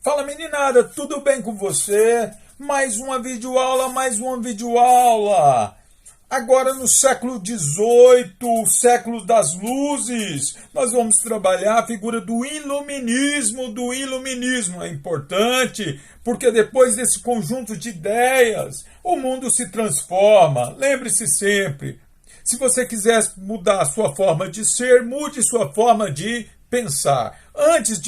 Fala meninada, tudo bem com você? Mais uma videoaula, mais uma videoaula. Agora no século XVIII, século das luzes, nós vamos trabalhar a figura do iluminismo, É importante porque depois desse conjunto de ideias, o mundo se transforma. Lembre-se sempre, se você quiser mudar a sua forma de ser, mude sua forma de pensar. Antes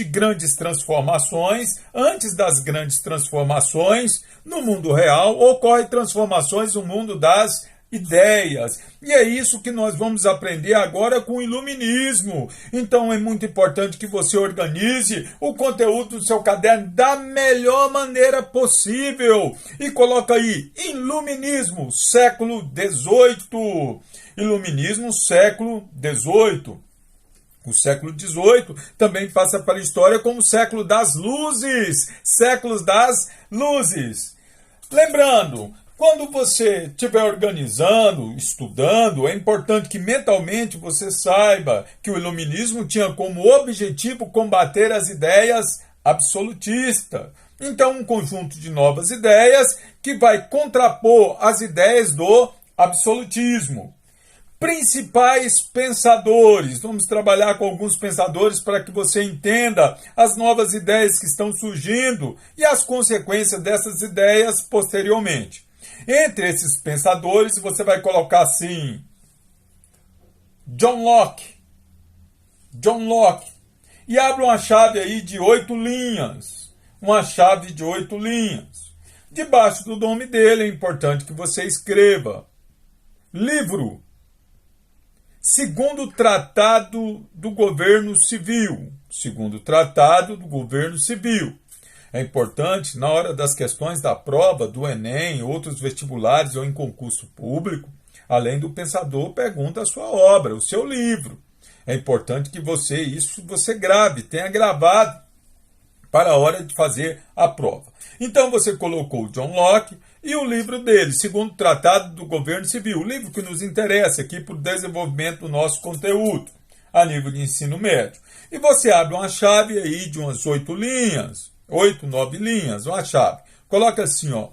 das grandes transformações, no mundo real, ocorrem transformações no mundo das ideias. E é isso que nós vamos aprender agora com o iluminismo. Então é muito importante que você organize o conteúdo do seu caderno da melhor maneira possível. E coloca aí, iluminismo, século XVIII. Iluminismo, século XVIII. O século XVIII também passa para a história como século das luzes. Séculos das luzes. Lembrando, quando você estiver organizando, estudando, é importante que mentalmente você saiba que o iluminismo tinha como objetivo combater as ideias absolutistas. Então, um conjunto de novas ideias que vai contrapor as ideias do absolutismo. Principais pensadores. Vamos trabalhar com alguns pensadores para que você entenda as novas ideias que estão surgindo e as consequências dessas ideias posteriormente. Entre esses pensadores, você vai colocar assim: John Locke. E abre uma chave aí de 8 linhas. Uma chave de 8 linhas. Debaixo do nome dele é importante que você escreva: livro. Segundo Tratado do Governo Civil. É importante, na hora das questões da prova, do Enem, outros vestibulares ou em concurso público, além do pensador, pergunta a sua obra, o seu livro. É importante que você grave, tenha gravado para a hora de fazer a prova. Então você colocou John Locke e o livro dele, Segundo Tratado do Governo Civil, o livro que nos interessa aqui para o desenvolvimento do nosso conteúdo a nível de ensino médio. E você abre uma chave aí de umas 8 linhas, 8, 9 linhas, uma chave. Coloca assim, ó: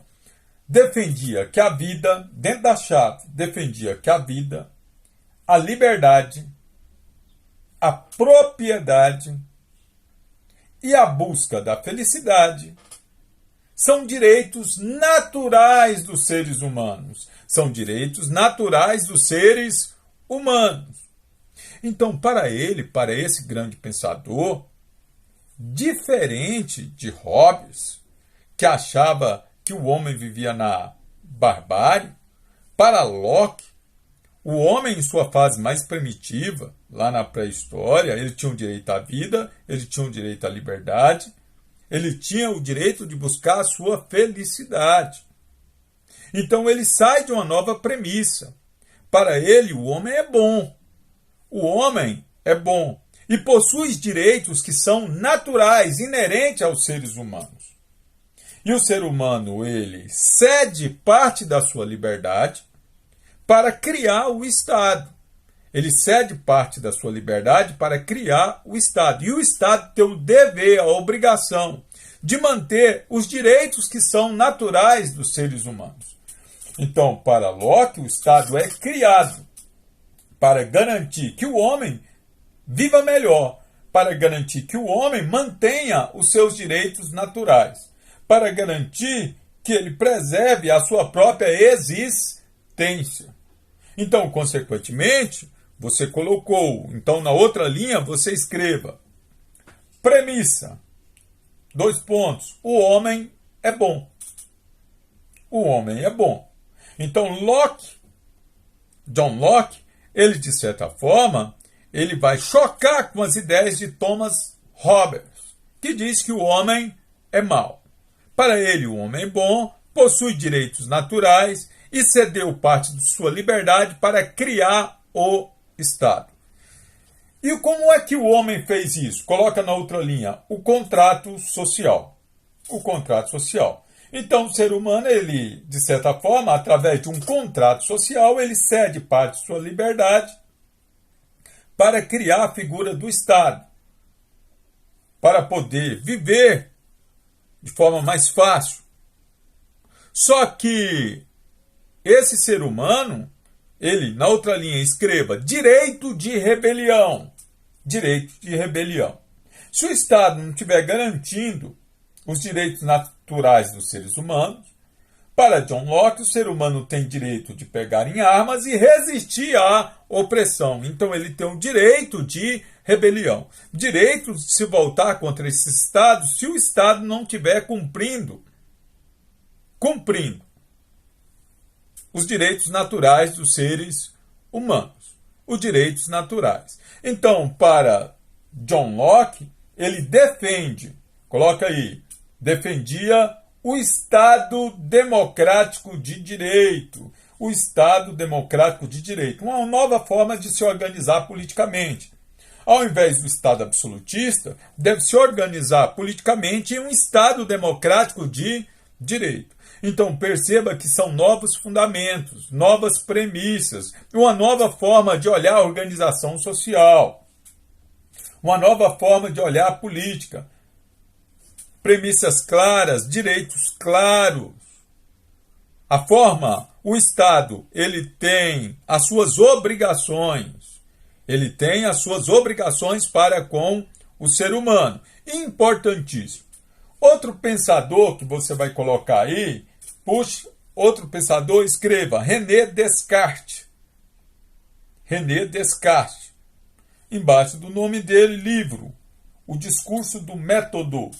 defendia que a vida, dentro da chave, defendia que a vida, a liberdade, a propriedade e a busca da felicidade são direitos naturais dos seres humanos. Então, para esse grande pensador, diferente de Hobbes, que achava que o homem vivia na barbárie, para Locke, o homem em sua fase mais primitiva, lá na pré-história, ele tinha o direito à vida, ele tinha o direito à liberdade, ele tinha o direito de buscar a sua felicidade. Então ele sai de uma nova premissa. Para ele, o homem é bom. E possui direitos que são naturais, inerentes aos seres humanos. E o ser humano, ele cede parte da sua liberdade para criar o Estado. Ele cede parte da sua liberdade para criar o Estado. E o Estado tem o dever, a obrigação de manter os direitos que são naturais dos seres humanos. Então, para Locke, o Estado é criado para garantir que o homem viva melhor, para garantir que o homem mantenha os seus direitos naturais, para garantir que ele preserve a sua própria existência. Então, consequentemente, você colocou, então na outra linha você escreva: premissa, 2 pontos, o homem é bom. Então John Locke, ele de certa forma, ele vai chocar com as ideias de Thomas Hobbes, que diz que o homem é mau. Para ele, o homem é bom, possui direitos naturais e cedeu parte de sua liberdade para criar o Estado. E como é que o homem fez isso? Coloca na outra linha: o contrato social. Então, o ser humano, ele, de certa forma, através de um contrato social, ele cede parte de sua liberdade para criar a figura do Estado, para poder viver de forma mais fácil. Só que esse ser humano, ele, na outra linha, escreva direito de rebelião. Direito de rebelião. Se o Estado não estiver garantindo os direitos naturais dos seres humanos, para John Locke, o ser humano tem direito de pegar em armas e resistir à opressão. Então ele tem o direito de rebelião. Direito de se voltar contra esse Estado se o Estado não estiver cumprindo os direitos naturais dos seres humanos. Os direitos naturais. Então, para John Locke, ele defendia o Estado democrático de direito. O Estado democrático de direito. Uma nova forma de se organizar politicamente. Ao invés do Estado absolutista, deve se organizar politicamente em um Estado democrático de direito. Então perceba que são novos fundamentos, novas premissas, uma nova forma de olhar a organização social, uma nova forma de olhar a política. Premissas claras, direitos claros. O Estado, ele tem as suas obrigações. Ele tem as suas obrigações para com o ser humano. Importantíssimo. Outro pensador que você vai colocar aí, outro pensador, escreva René Descartes. René Descartes. Embaixo do nome dele, livro, O Discurso do Método.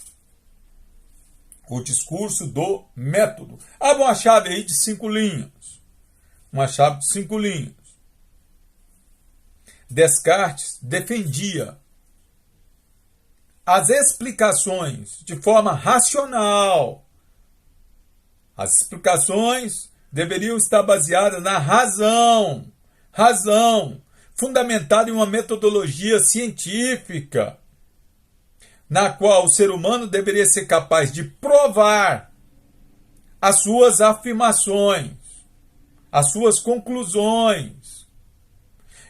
O Discurso do Método. Abra uma chave aí de 5 linhas. Uma chave de 5 linhas. Descartes defendia as explicações de forma racional. As explicações deveriam estar baseadas na razão. Razão, fundamentada em uma metodologia científica, na qual o ser humano deveria ser capaz de provar as suas afirmações, as suas conclusões.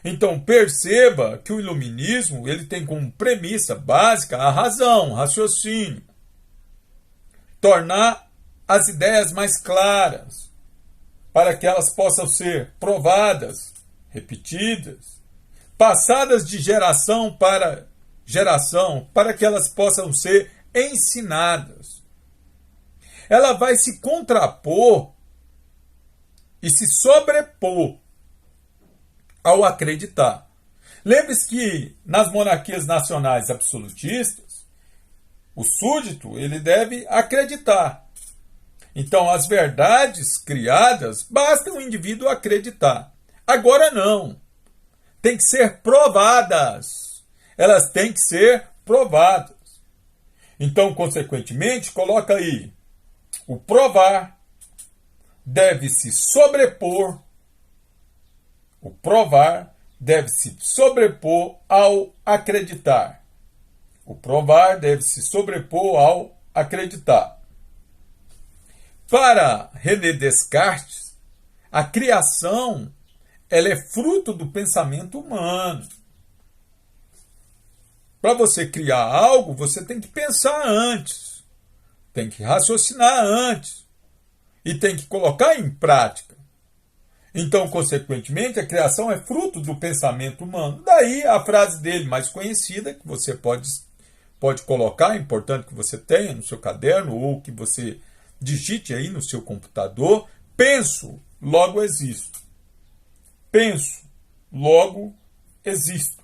Então perceba que o iluminismo ele tem como premissa básica a razão, raciocínio. Tornar as ideias mais claras, para que elas possam ser provadas, repetidas, passadas de geração para geração, para que elas possam ser ensinadas. Ela vai se contrapor e se sobrepor ao acreditar. Lembre-se que nas monarquias nacionais absolutistas, o súdito ele deve acreditar. Então, as verdades criadas, basta o indivíduo acreditar. Agora não. Tem que ser provadas. Elas têm que ser provadas. Então, consequentemente, coloca aí. O provar deve se sobrepor. O provar deve se sobrepor ao acreditar. O provar deve se sobrepor ao acreditar. Para René Descartes, a criação ela é fruto do pensamento humano. Para você criar algo, você tem que pensar antes, tem que raciocinar antes e tem que colocar em prática. Então, consequentemente, a criação é fruto do pensamento humano. Daí a frase dele mais conhecida, que você pode colocar, é importante que você tenha no seu caderno ou que você digite aí no seu computador: penso, logo existo. Penso, logo existo.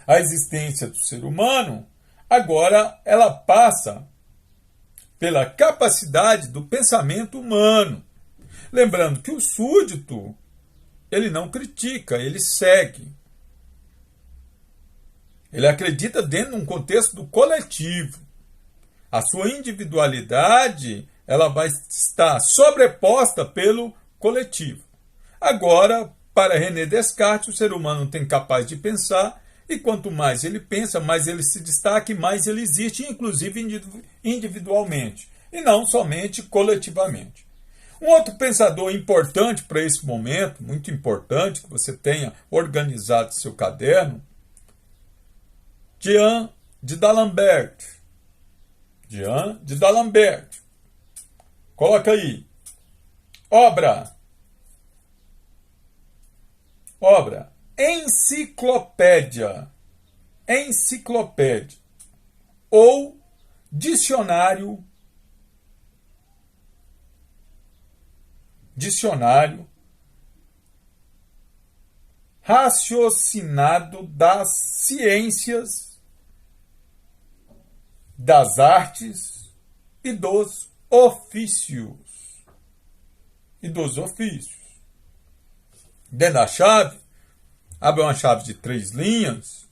A existência do ser humano, agora, ela passa pela capacidade do pensamento humano. Lembrando que o súdito, ele não critica, ele segue. Ele acredita dentro de um contexto do coletivo. A sua individualidade, ela vai estar sobreposta pelo coletivo. Agora, para René Descartes, o ser humano tem capaz de pensar, e quanto mais ele pensa, mais ele se destaca e mais ele existe, inclusive individualmente, e não somente coletivamente. Um outro pensador importante para esse momento, muito importante, que você tenha organizado seu caderno, Jean de D'Alembert. De D'Alembert. Coloca aí. Obra. Enciclopédia. Ou dicionário raciocinado das ciências, das artes e dos ofícios. Dentro da chave, abre uma chave de 3 linhas.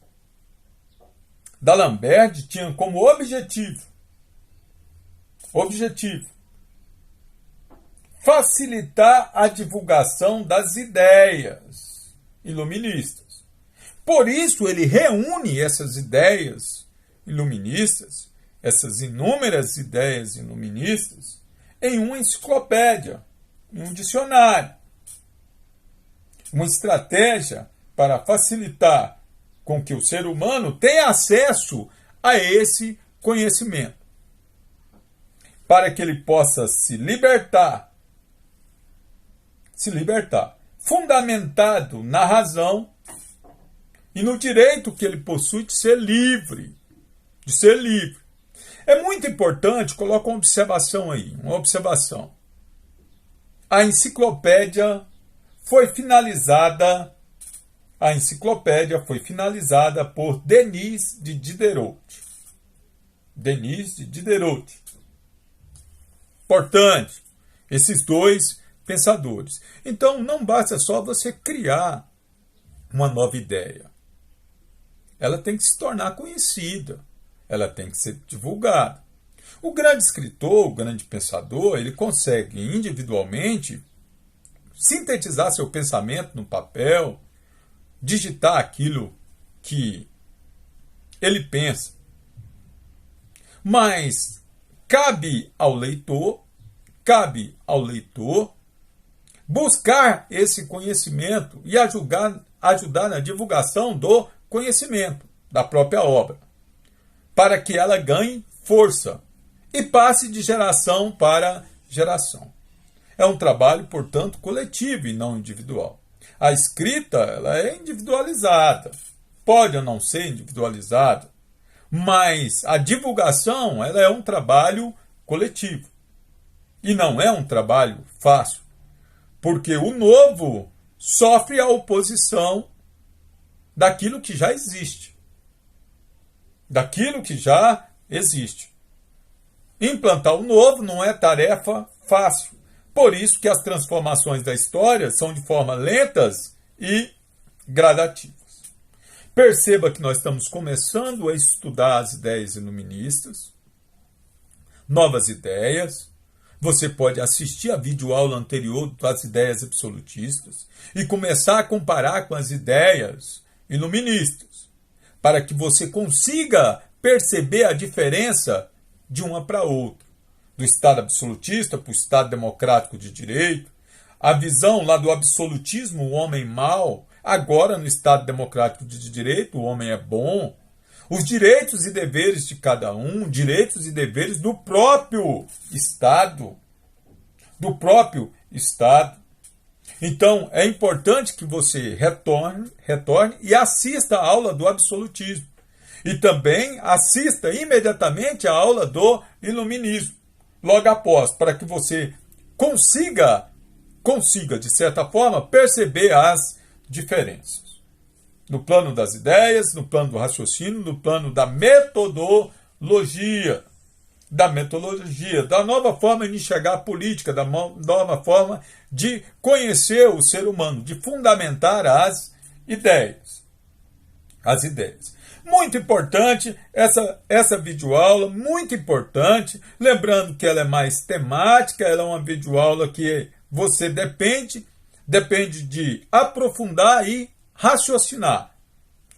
D'Alembert tinha como objetivo facilitar a divulgação das ideias iluministas. Por isso, ele reúne essas ideias iluministas, essas inúmeras ideias iluministas, em uma enciclopédia, em um dicionário. Uma estratégia para facilitar com que o ser humano tenha acesso a esse conhecimento, para que ele possa se libertar, fundamentado na razão e no direito que ele possui de ser livre. É muito importante, coloca uma observação aí, A enciclopédia foi finalizada por Denis de Diderot. Importante, esses dois pensadores. Então, não basta só você criar uma nova ideia. Ela tem que se tornar conhecida. Ela tem que ser divulgada. O grande escritor, o grande pensador, ele consegue individualmente sintetizar seu pensamento no papel, digitar aquilo que ele pensa. Mas cabe ao leitor buscar esse conhecimento e ajudar na divulgação do conhecimento da própria obra, para que ela ganhe força e passe de geração para geração. É um trabalho, portanto, coletivo e não individual. A escrita, ela é individualizada, pode ou não ser individualizada, mas a divulgação, ela é um trabalho coletivo. E não é um trabalho fácil, porque o novo sofre a oposição daquilo que já existe. Implantar o novo não é tarefa fácil. Por isso que as transformações da história são de forma lentas e gradativas. Perceba que nós estamos começando a estudar as ideias iluministas, novas ideias. Você pode assistir a videoaula anterior das ideias absolutistas e começar a comparar com as ideias iluministas, para que você consiga perceber a diferença de uma para outra, do Estado absolutista para o Estado democrático de direito, a visão lá do absolutismo, o homem mau, agora no Estado democrático de direito, o homem é bom, os direitos e deveres de cada um, direitos e deveres do próprio Estado. Então, é importante que você retorne e assista a aula do absolutismo. E também assista imediatamente a aula do iluminismo, logo após, para que você consiga, de certa forma, perceber as diferenças. No plano das ideias, no plano do raciocínio, no plano da metodologia, da nova forma de enxergar a política, da nova forma de conhecer o ser humano, de fundamentar as ideias. Muito importante essa videoaula, muito importante, lembrando que ela é mais temática, ela é uma videoaula que você depende de aprofundar e raciocinar.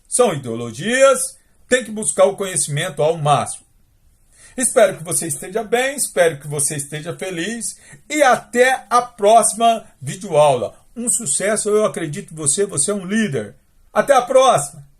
São ideologias, tem que buscar o conhecimento ao máximo. Espero que você esteja bem, espero que você esteja feliz e até a próxima videoaula. Um sucesso, eu acredito em você, você é um líder. Até a próxima!